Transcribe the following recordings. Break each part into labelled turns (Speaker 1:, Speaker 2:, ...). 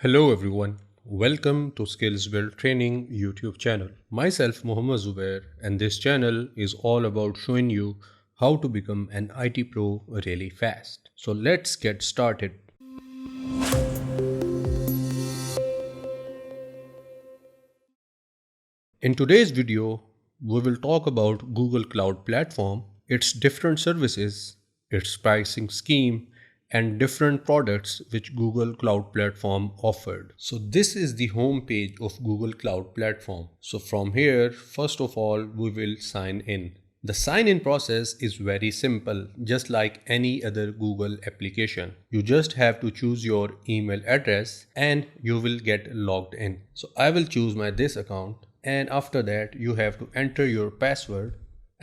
Speaker 1: Hello everyone. Welcome to Skills Build Training YouTube channel. Myself Mohammad Zubair, and this channel is all about showing you how to become an IT pro really fast. So let's get started. In today's video, we will talk about Google Cloud Platform, its different services, its pricing scheme, and different products which Google Cloud Platform offered. So this is the home page of Google Cloud Platform. So from here, first of all, we will sign in. The sign-in process is very simple, just like any other Google application. You just have to choose your email address and you will get logged in. So I will choose my this account, and after that you have to enter your password,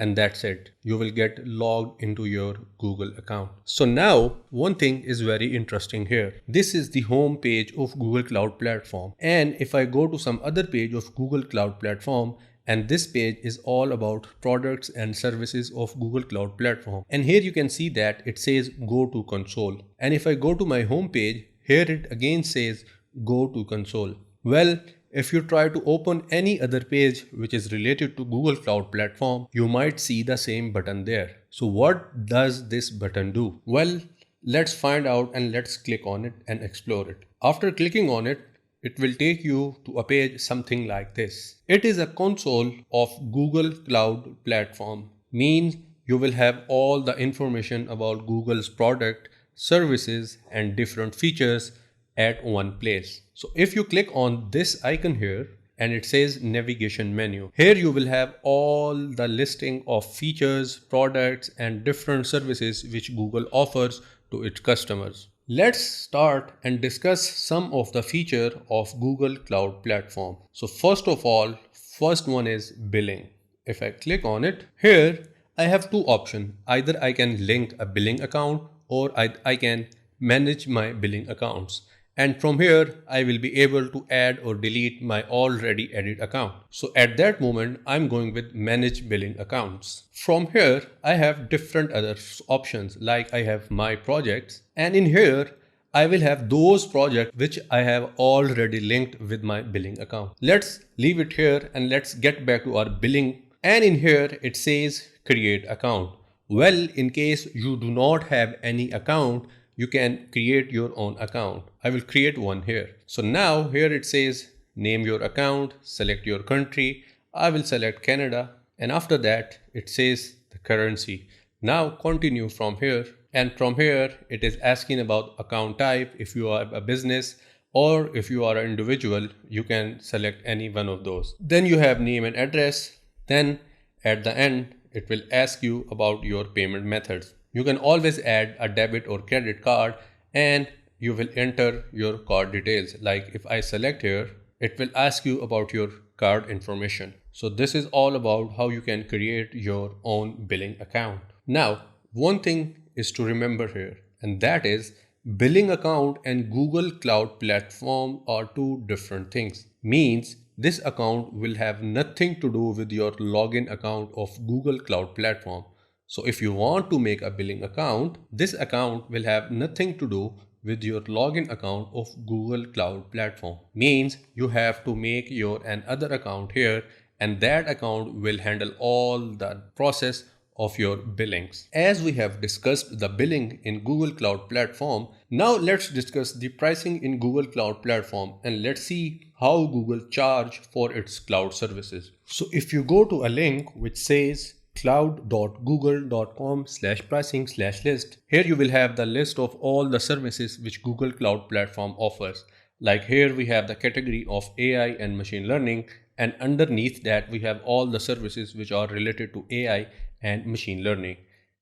Speaker 1: and that's it. You will get logged into your Google account. So now one thing is very interesting here. This is the home page of Google Cloud Platform. And if I go to some other page of Google Cloud Platform, and this page is all about products and services of Google Cloud Platform. And here you can see that it says go to console. And if I go to my home page, here it again says go to console. Well, if you try to open any other page which is related to Google Cloud Platform, you might see the same button there. So what does this button do? Well, let's find out and let's click on it and explore it. After clicking on it, it will take you to a page something like this. It is a console of Google Cloud Platform. Means you will have all the information about Google's product, services and different features at one place. So if you click on this icon here and it says navigation menu, here you will have all the listing of features, products and different services which Google offers to its customers. Let's start and discuss some of the features of Google Cloud Platform. So first of all, first one is billing. If I click on it, here I have two options. Either I can link a billing account or I can manage my billing accounts. And from here, I will be able to add or delete my already added account. So at that moment, I'm going with manage billing accounts. From here, I have different other options, like I have my projects. And in here, I will have those projects which I have already linked with my billing account. Let's leave it here and let's get back to our billing. And in here, it says create account. Well, in case you do not have any account, you can create your own account. I will create one here. So now here it says name your account, select your country. I will select Canada. And after that it says the currency. Now continue from here. And from here it is asking about account type. If you are a business or if you are an individual, you can select any one of those. Then you have name and address. Then at the end, it will ask you about your payment methods. You can always add a debit or credit card and you will enter your card details. Like if I select here, it will ask you about your card information. So this is all about how you can create your own billing account. Now, one thing is to remember here, and that is billing account and Google Cloud Platform are two different things. Means this account will have nothing to do with your login account of Google Cloud Platform. So if you want to make a billing account, this account will have nothing to do with your login account of Google Cloud Platform. Means you have to make your another account here, and that account will handle all the process of your billings. As we have discussed the billing in Google Cloud Platform, now let's discuss the pricing in Google Cloud Platform and let's see how Google charge for its cloud services. So if you go to a link which says cloud.google.com/pricing/list. Here you will have the list of all the services which Google Cloud Platform offers. Like here we have the category of AI and machine learning, and underneath that we have all the services which are related to AI and machine learning.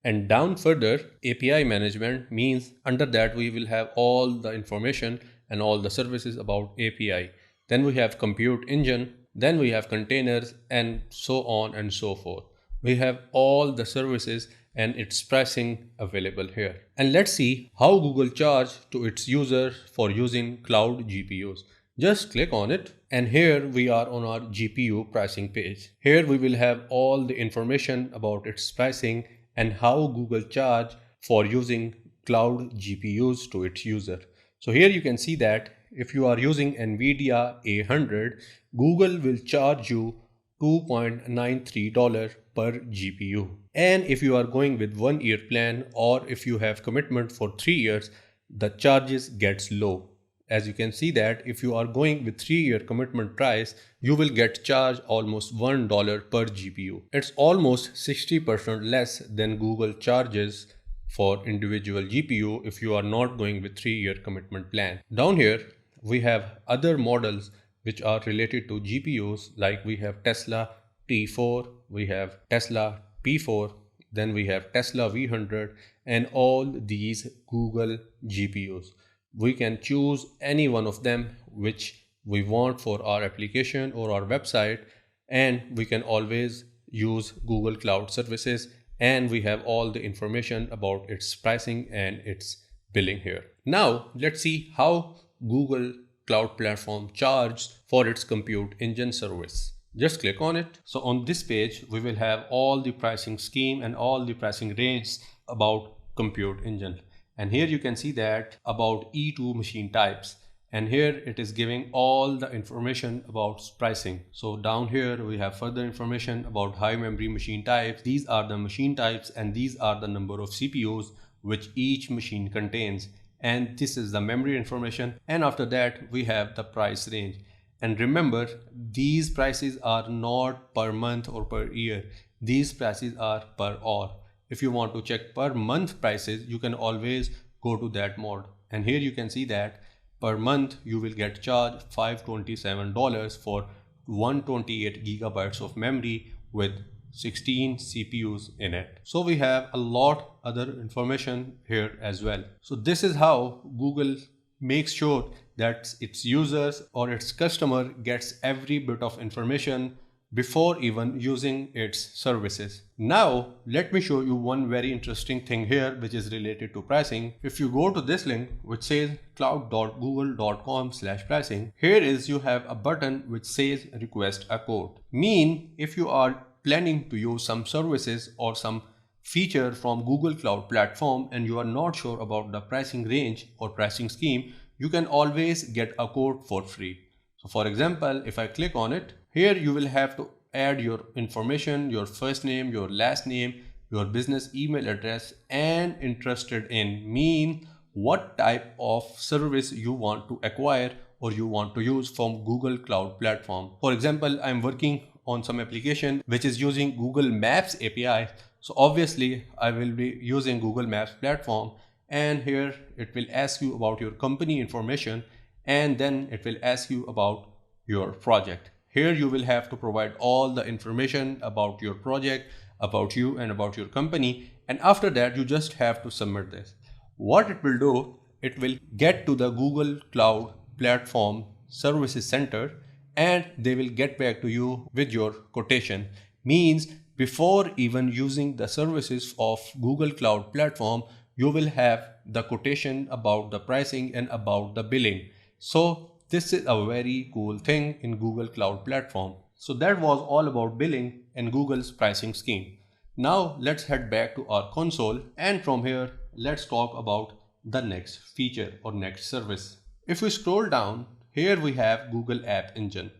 Speaker 1: And down further, API management means under that we will have all the information and all the services about API. Then we have compute engine, then we have containers, and so on and so forth. We have all the services and its pricing available here. And let's see how Google charge to its users for using cloud GPUs. Just click on it and here we are on our GPU pricing page. Here we will have all the information about its pricing and how Google charge for using cloud GPUs to its user. So here you can see that if you are using NVIDIA A100, Google will charge you $2.93 per GPU. And if you are going with 1 year plan, or if you have commitment for 3 years, the charges gets low. As you can see that if you are going with 3-year commitment price, you will get charged almost $1 per GPU. It's almost 60% less than Google charges for individual GPU if you are not going with 3-year commitment plan. Down here, we have other models which are related to GPUs, like we have Tesla T4, we have Tesla P4, then we have Tesla V100, and all these Google GPUs. We can choose any one of them which we want for our application or our website, and we can always use Google Cloud Services, and we have all the information about its pricing and its billing here. Now let's see how Google Cloud Platform charges for its compute engine service. Just click on it. So on this page, we will have all the pricing scheme and all the pricing range about compute engine. And here you can see that about E2 machine types. And here it is giving all the information about pricing. So down here we have further information about high memory machine types. These are the machine types and these are the number of CPUs which each machine contains. And this is the memory information. And after that we have the price range. And remember, these prices are not per month or per year. These prices are per hour. If you want to check per month prices, you can always go to that mode. And here you can see that per month you will get charged $527 for 128 gigabytes of memory with 16 CPUs in it. So we have a lot other information here as well. So this is how Google makes sure that its users or its customer gets every bit of information before even using its services. Now let me show you one very interesting thing here which is related to pricing. If you go to this link which says cloud.google.com/pricing, here is you have a button which says request a quote. If you are planning to use some services or some feature from Google Cloud Platform and you are not sure about the pricing range or pricing scheme, you can always get a quote for free. So for example, if I click on it, here you will have to add your information, your first name, your last name, your business email address, and interested in what type of service you want to acquire or you want to use from Google Cloud Platform. For example, I'm working on some application which is using Google Maps API. So obviously I will be using Google Maps platform, and here it will ask you about your company information and then it will ask you about your project. Here you will have to provide all the information about your project, about you and about your company, and after that you just have to submit this. What it will do, it will get to the Google Cloud Platform Services Center and they will get back to you with your quotation. Before even using the services of Google Cloud Platform, you will have the quotation about the pricing and about the billing. So this is a very cool thing in Google Cloud Platform. So that was all about billing and Google's pricing scheme. Now let's head back to our console, and from here let's talk about the next feature or next service. If we scroll down, here we have Google App Engine.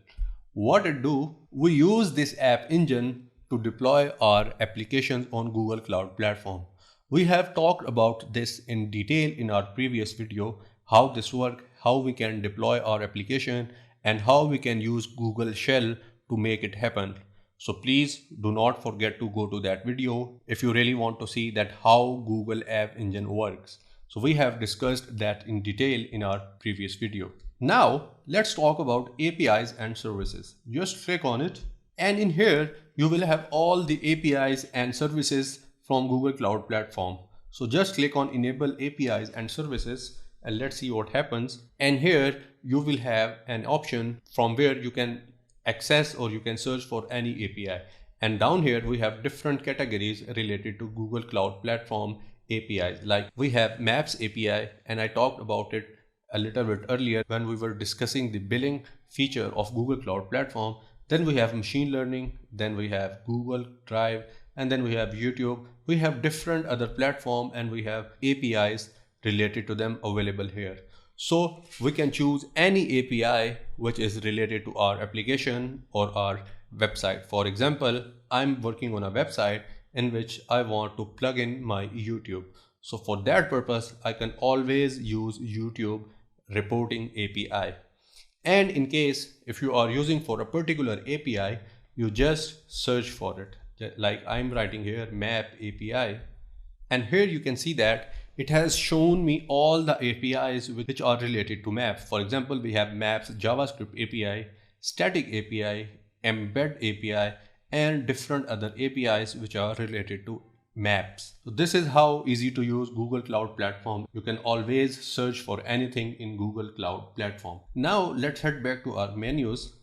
Speaker 1: What it do? We use this app engine to deploy our applications on Google Cloud Platform. We have talked about this in detail in our previous video, how this works, how we can deploy our application, and how we can use Google Shell to make it happen. So please do not forget to go to that video if you really want to see that how Google App Engine works. So we have discussed that in detail in our previous video. Now let's talk about APIs and services. Just click on it, and in here you will have all the APIs and services from Google Cloud Platform. So just click on enable APIs and services and let's see what happens. And here you will have an option from where you can access or you can search for any API. And down here we have different categories related to Google Cloud Platform APIs. Like we have Maps API, and I talked about it a little bit earlier when we were discussing the billing feature of Google Cloud Platform. Then we have machine learning, then we have Google Drive, and then we have YouTube. We have different other platforms and we have APIs related to them available here. So we can choose any API which is related to our application or our website. For example, I'm working on a website in which I want to plug in my YouTube. So for that purpose, I can always use YouTube reporting API. And in case if you are using for a particular API, you just search for it. Like I'm writing here map API, and here you can see that it has shown me all the APIs which are related to map. For example, we have maps JavaScript API, static API, embed API, and different other APIs which are related to maps. So this is how easy to use Google Cloud Platform. You can always search for anything in Google Cloud Platform. Now let's head back to our menus,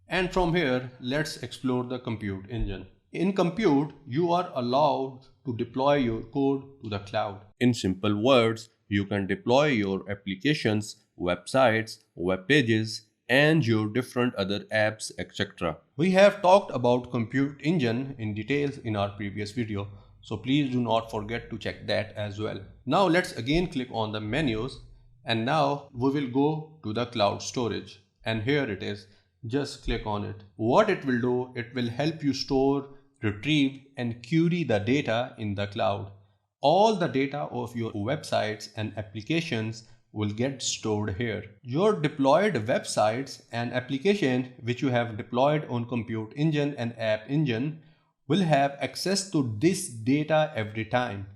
Speaker 1: and from here let's explore the compute engine. In compute, you are allowed to deploy your code to the cloud. In simple words, you can deploy your applications, websites, web pages, and your different other apps, etc. We have talked about compute engine in details in our previous video, so please do not forget to check that as well. Now let's again click on the menus, and now we will go to the cloud storage, and here it is. Just click on it. What it will do, it will help you store, retrieve, and query the data in the cloud. All the data of your websites and applications will get stored here. Your deployed websites and application which you have deployed on Compute Engine and App Engine will have access to this data every time.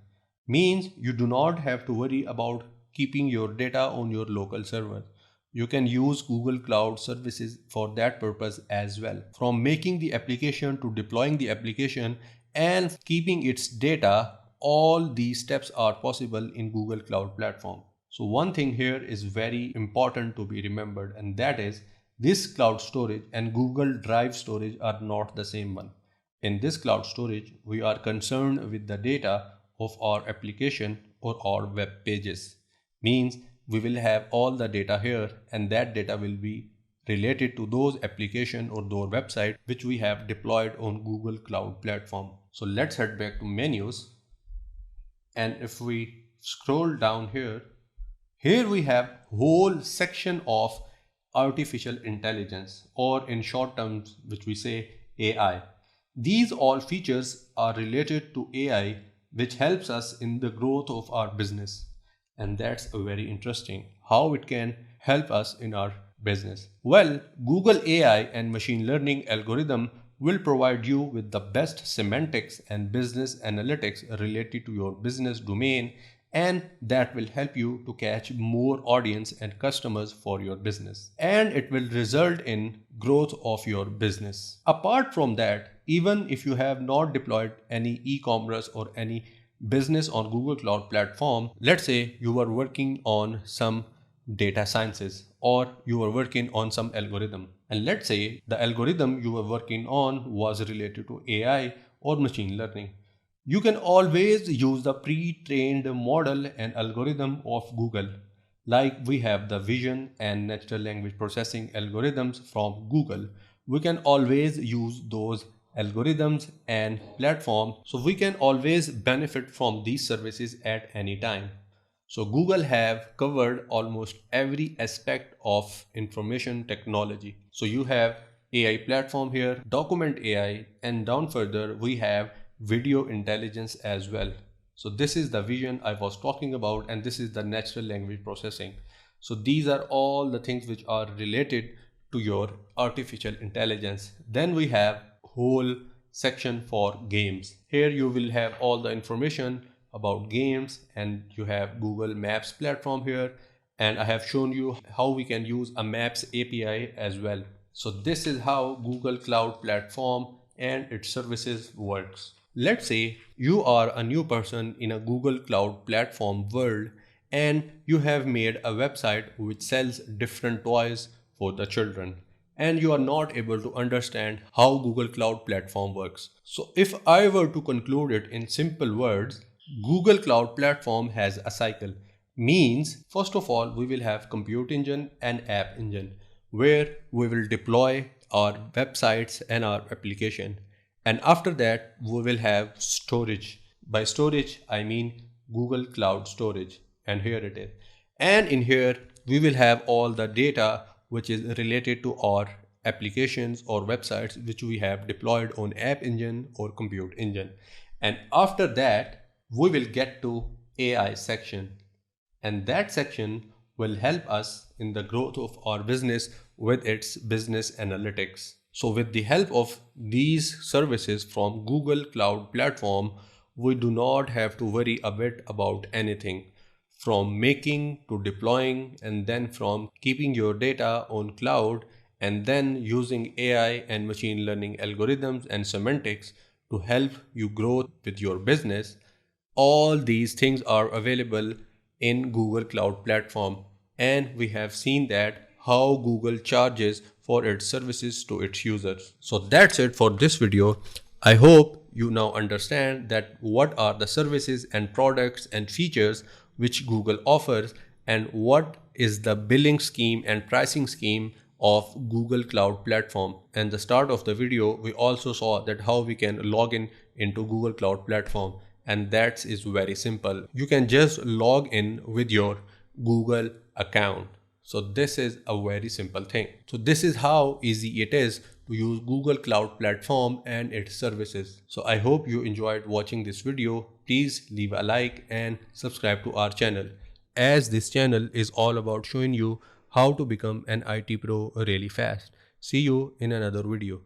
Speaker 1: Means you do not have to worry about keeping your data on your local server. You can use Google Cloud services for that purpose as well. From making the application to deploying the application and keeping its data, all these steps are possible in Google Cloud Platform. So one thing here is very important to be remembered, and that is this cloud storage and Google Drive storage are not the same one. In this cloud storage, we are concerned with the data of our application or our web pages. Means we will have all the data here, and that data will be related to those application or those website which we have deployed on Google Cloud Platform. So let's head back to menus, and if we scroll down here we have whole section of artificial intelligence, or in short terms which we say AI. These all features are related to AI, which helps us in the growth of our business. And that's very interesting how it can help us in our business. Well, Google AI and machine learning algorithm will provide you with the best semantics and business analytics related to your business domain, and that will help you to catch more audience and customers for your business, and it will result in growth of your business. Apart from that, even if you have not deployed any e-commerce or any business on Google Cloud Platform, let's say you are working on some data sciences or you are working on some algorithm, and let's say the algorithm you were working on was related to AI or machine learning. You can always use the pre-trained model and algorithm of Google. Like we have the vision and natural language processing algorithms from Google. We can always use those algorithms and platform, so we can always benefit from these services at any time. So Google have covered almost every aspect of information technology. So you have AI platform here, document AI, and down further we have video intelligence as well. So this is the vision I was talking about, and this is the natural language processing. So these are all the things which are related to your artificial intelligence. Then we have whole section for games. Here you will have all the information about games, and you have Google Maps platform here, and I have shown you how we can use a Maps API as well. So this is how Google Cloud Platform and its services works. Let's say you are a new person in a Google Cloud Platform world, and you have made a website which sells different toys for the children, and you are not able to understand how Google Cloud Platform works. So if I were to conclude it in simple words, Google Cloud Platform has a cycle. Means first of all we will have compute engine and app engine, where we will deploy our websites and our application. And after that, we will have storage. By storage, I mean Google Cloud Storage. And here it is. And in here, we will have all the data which is related to our applications or websites which we have deployed on App Engine or Compute Engine. And after that, we will get to AI section. And that section will help us in the growth of our business with its business analytics. So with the help of these services from Google Cloud Platform, we do not have to worry a bit about anything from making to deploying, and then from keeping your data on cloud, and then using AI and machine learning algorithms and semantics to help you grow with your business. All these things are available in Google Cloud Platform, and we have seen that how Google charges for its services to its users. So that's it for this video. I hope you now understand that what are the services and products and features which Google offers, and what is the billing scheme and pricing scheme of Google Cloud Platform. And the start of the video, we also saw that how we can log in into Google Cloud Platform, and that is very simple. You can just log in with your Google account. So this is a very simple thing. So this is how easy it is to use Google Cloud Platform and its services. So I hope you enjoyed watching this video. Please leave a like and subscribe to our channel, as this channel is all about showing you how to become an IT pro really fast. See you in another video.